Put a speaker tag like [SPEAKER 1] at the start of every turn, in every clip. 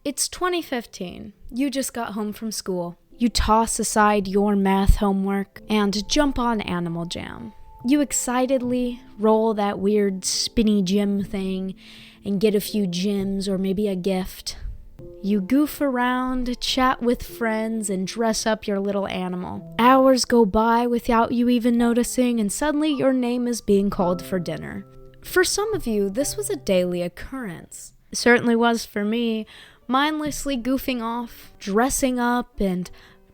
[SPEAKER 1] It's 2015. You just got home from school. You toss aside your math homework and jump on Animal Jam. You excitedly roll that weird spinny gem thing and get a few gems or maybe a gift. You goof around, chat with friends, and dress up your little animal. Hours go by without you even noticing, and suddenly your name is being called for dinner. For some of you, this was a daily occurrence. It certainly was for me, mindlessly goofing off, dressing up, and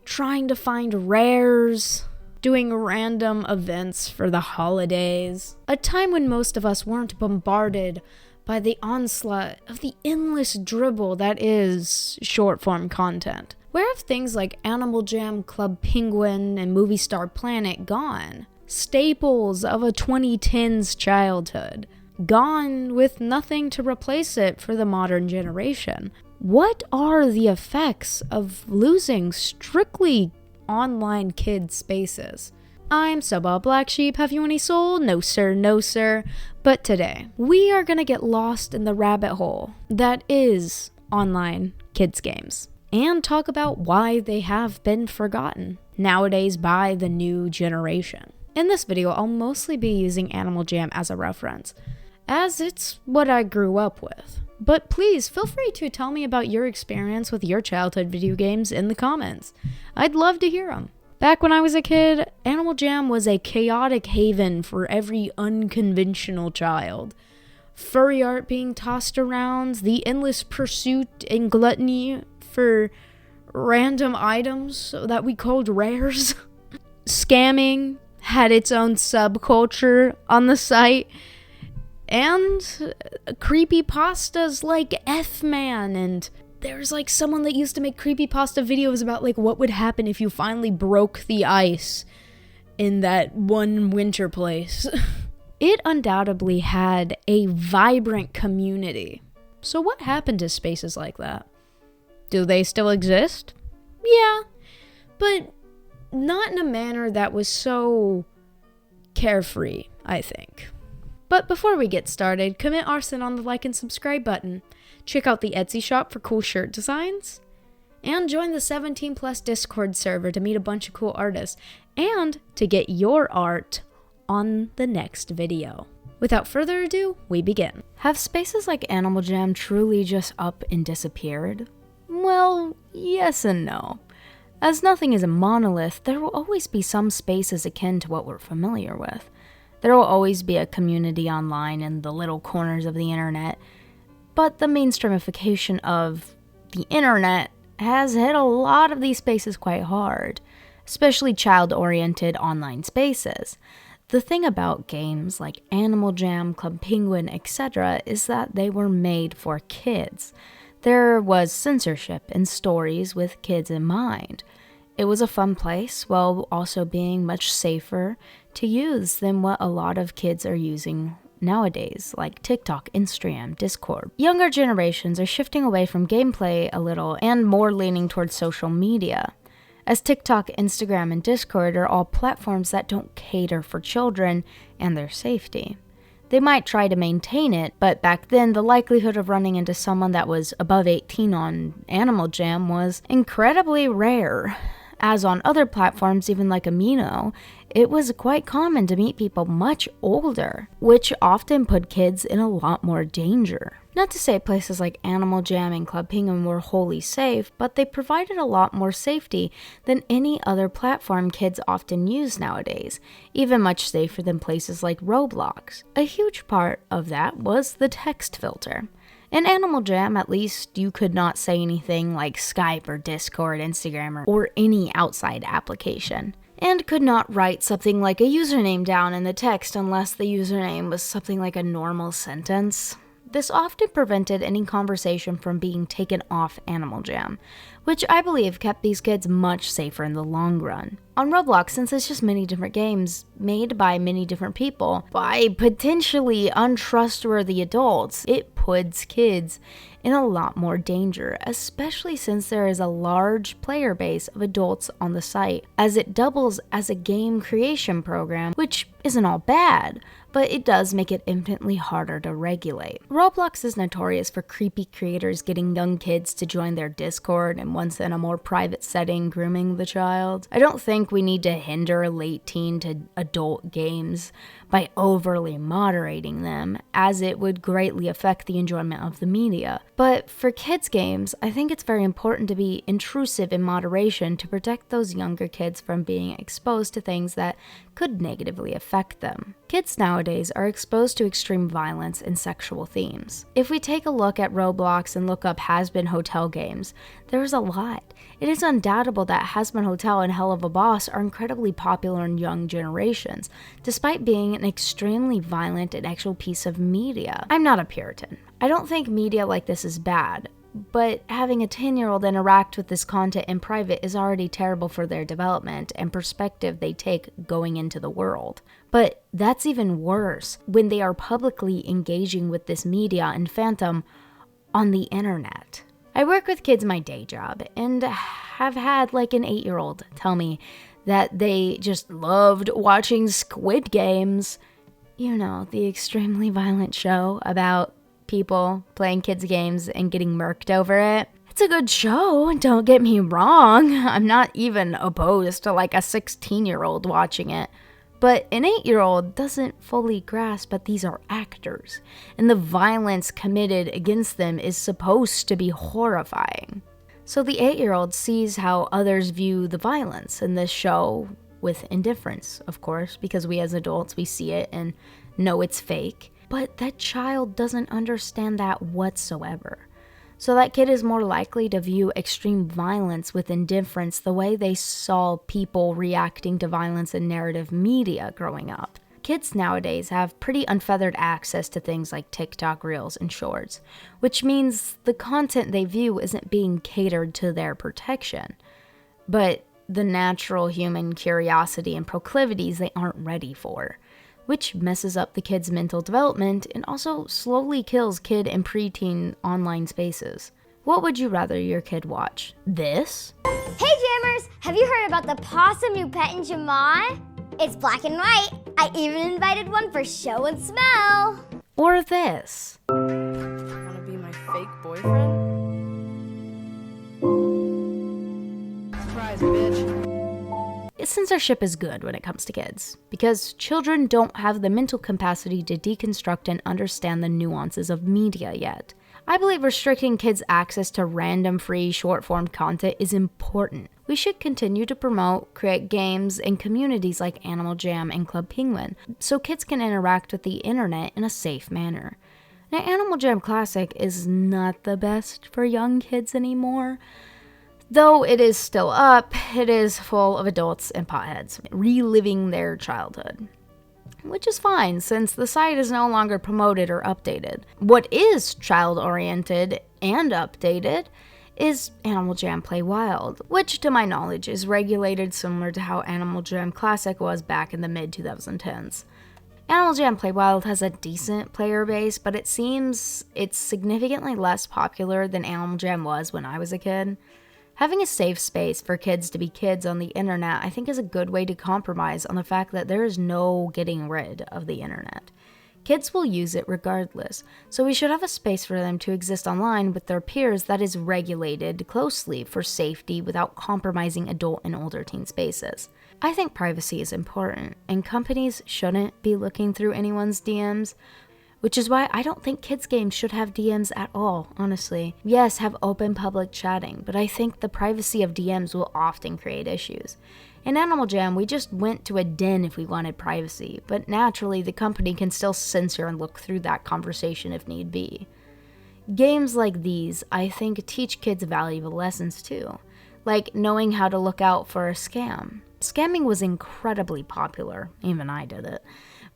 [SPEAKER 1] trying to find rares, doing random events for the holidays. A time when most of us weren't bombarded by the onslaught of the endless dribble that is short-form content. Where have things like Animal Jam, Club Penguin, and Movie Star Planet gone? Staples of a 2010s childhood. Gone with nothing to replace it for the modern generation. What are the effects of losing strictly online kid spaces? I'm Subba Black Sheep. Have you any soul? No sir, no sir. But today, we are gonna get lost in the rabbit hole that is online kids games and talk about why they have been forgotten nowadays by the new generation. In this video, I'll mostly be using Animal Jam as a reference, as it's what I grew up with. But please, feel free to tell me about your experience with your childhood video games in the comments. I'd love to hear them. Back when I was a kid, Animal Jam was a chaotic haven for every unconventional child. Furry art being tossed around, the endless pursuit and gluttony for random items that we called rares. Scamming had its own subculture on the site. And creepypastas like F-Man, and there's like someone that used to make creepypasta videos about like what would happen if you finally broke the ice in that one winter place. It undoubtedly had a vibrant community. So what happened to spaces like that? Do they still exist? Yeah, but not in a manner that was so carefree, I think. But before we get started, commit arson on the like and subscribe button, check out the Etsy shop for cool shirt designs, and join the 17+ Discord server to meet a bunch of cool artists, and to get your art on the next video. Without further ado, we begin. Have spaces like Animal Jam truly just up and disappeared? Well, yes and no. As nothing is a monolith, there will always be some spaces akin to what we're familiar with. There will always be a community online in the little corners of the internet, but the mainstreamification of the internet has hit a lot of these spaces quite hard, especially child-oriented online spaces. The thing about games like Animal Jam, Club Penguin, etc. is that they were made for kids. There was censorship in stories with kids in mind. It was a fun place while also being much safer to use than what a lot of kids are using nowadays, like TikTok, Instagram, Discord. Younger generations are shifting away from gameplay a little and more leaning towards social media, as TikTok, Instagram, and Discord are all platforms that don't cater for children and their safety. They might try to maintain it, but back then the likelihood of running into someone that was above 18 on Animal Jam was incredibly rare. As on other platforms, even like Amino, it was quite common to meet people much older, which often put kids in a lot more danger. Not to say places like Animal Jam and Club Penguin were wholly safe, but they provided a lot more safety than any other platform kids often use nowadays, even much safer than places like Roblox. A huge part of that was the text filter. In Animal Jam, at least, you could not say anything like Skype or Discord, Instagram, or any outside application, and could not write something like a username down in the text unless the username was something like a normal sentence. This often prevented any conversation from being taken off Animal Jam, which I believe kept these kids much safer in the long run. On Roblox, since it's just many different games made by many different people, by potentially untrustworthy adults, it puts kids in a lot more danger, especially since there is a large player base of adults on the site, as it doubles as a game creation program, which isn't all bad, but it does make it infinitely harder to regulate. Roblox is notorious for creepy creators getting young kids to join their Discord and once in a more private setting grooming the child. I don't think we need to hinder late teen to adult games by overly moderating them, as it would greatly affect the enjoyment of the media. But for kids' games, I think it's very important to be intrusive in moderation to protect those younger kids from being exposed to things that could negatively affect them. Kids nowadays are exposed to extreme violence and sexual themes. If we take a look at Roblox and look up has-been hotel games, there's a lot. It is undoubtable that Has-Been Hotel and Hell of a Boss are incredibly popular in young generations, despite being an extremely violent and actual piece of media. I'm not a Puritan. I don't think media like this is bad, but having a 10-year-old interact with this content in private is already terrible for their development and perspective they take going into the world. But that's even worse when they are publicly engaging with this media and phantom on the internet. I work with kids in my day job and have had like an 8-year-old tell me that they just loved watching Squid Games. You know, the extremely violent show about people playing kids' games and getting murked over it. It's a good show, don't get me wrong. I'm not even opposed to like a 16-year-old watching it. But an 8-year-old doesn't fully grasp that these are actors, and the violence committed against them is supposed to be horrifying. So the 8-year-old sees how others view the violence in this show with indifference, of course, because we as adults, we see it and know it's fake. But that child doesn't understand that whatsoever. So that kid is more likely to view extreme violence with indifference the way they saw people reacting to violence in narrative media growing up. Kids nowadays have pretty unfeathered access to things like TikTok Reels and Shorts, which means the content they view isn't being catered to their protection, but the natural human curiosity and proclivities they aren't ready for, which messes up the kid's mental development and also slowly kills kid and preteen online spaces. What would you rather your kid watch? This?
[SPEAKER 2] Hey Jammers! Have you heard about the possum you pet in Jamai? It's black and white. I even invited one for show and smell.
[SPEAKER 1] Or this?
[SPEAKER 3] Wanna be my fake boyfriend? Surprise, bitch.
[SPEAKER 1] Censorship is good when it comes to kids, because children don't have the mental capacity to deconstruct and understand the nuances of media yet. I believe restricting kids' access to random free short-form content is important. We should continue to promote, create games, and communities like Animal Jam and Club Penguin, so kids can interact with the internet in a safe manner. Now, Animal Jam Classic is not the best for young kids anymore. Though it is still up, it is full of adults and potheads reliving their childhood. Which is fine, since the site is no longer promoted or updated. What is child-oriented and updated is Animal Jam Play Wild, which to my knowledge is regulated similar to how Animal Jam Classic was back in the mid-2010s. Animal Jam Play Wild has a decent player base, but it seems it's significantly less popular than Animal Jam was when I was a kid. Having a safe space for kids to be kids on the internet, I think, is a good way to compromise on the fact that there is no getting rid of the internet. Kids will use it regardless, so we should have a space for them to exist online with their peers that is regulated closely for safety without compromising adult and older teen spaces. I think privacy is important, and companies shouldn't be looking through anyone's DMs, which is why I don't think kids' games should have DMs at all, honestly. Yes, have open public chatting, but I think the privacy of DMs will often create issues. In Animal Jam, we just went to a den if we wanted privacy, but naturally the company can still censor and look through that conversation if need be. Games like these, I think, teach kids valuable lessons too, like knowing how to look out for a scam. Scamming was incredibly popular, even I did it,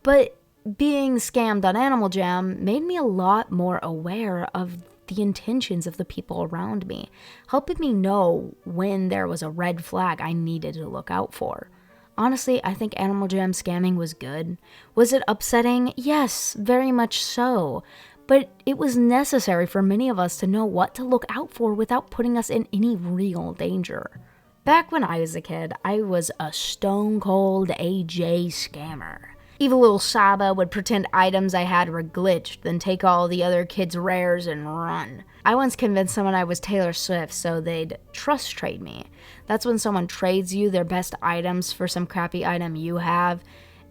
[SPEAKER 1] but being scammed on Animal Jam made me a lot more aware of the intentions of the people around me, helping me know when there was a red flag I needed to look out for. Honestly, I think Animal Jam scamming was good. Was it upsetting? Yes, very much so. But it was necessary for many of us to know what to look out for without putting us in any real danger. Back when I was a kid, I was a stone cold AJ scammer. Evil little Saba would pretend items I had were glitched, then take all the other kids' rares and run. I once convinced someone I was Taylor Swift so they'd trust trade me. That's when someone trades you their best items for some crappy item you have,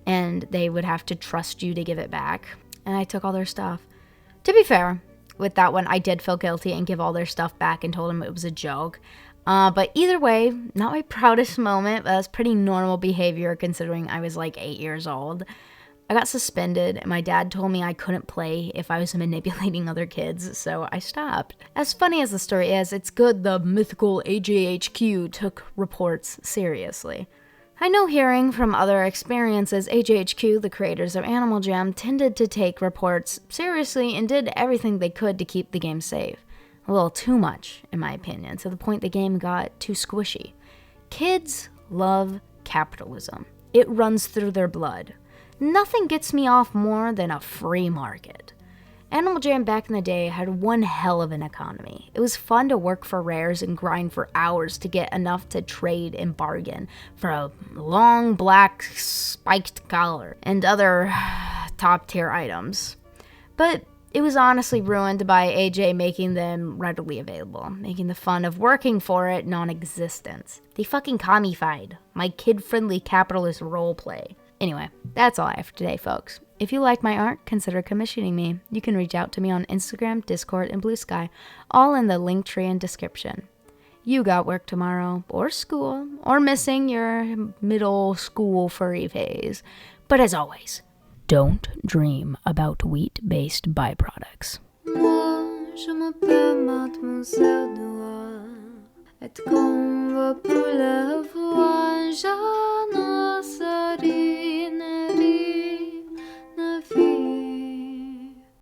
[SPEAKER 1] and they would have to trust you to give it back. And I took all their stuff. To be fair, with that one, I did feel guilty and give all their stuff back and told them it was a joke. But either way, not my proudest moment, but that's pretty normal behavior considering I was like 8 years old. I got suspended, and my dad told me I couldn't play if I was manipulating other kids, so I stopped. As funny as the story is, it's good the mythical AJHQ took reports seriously. I know hearing from other experiences, AJHQ, the creators of Animal Jam, tended to take reports seriously and did everything they could to keep the game safe. A little too much, in my opinion, to the point the game got too squishy. Kids love capitalism. It runs through their blood. Nothing gets me off more than a free market. Animal Jam back in the day had one hell of an economy. It was fun to work for rares and grind for hours to get enough to trade and bargain for a long black spiked collar and other top tier items. But it was honestly ruined by AJ making them readily available, making the fun of working for it non-existent. They fucking commified my kid-friendly capitalist roleplay. Anyway, that's all I have for today, folks. If you like my art, consider commissioning me. You can reach out to me on Instagram, Discord, and Blue Sky, all in the link tree and description. You got work tomorrow, or school, or missing your middle school furry phase. But as always, don't dream about wheat-based byproducts. Moi, je m'appelle Mademoiselle Noire, et qu'on va pour la voix,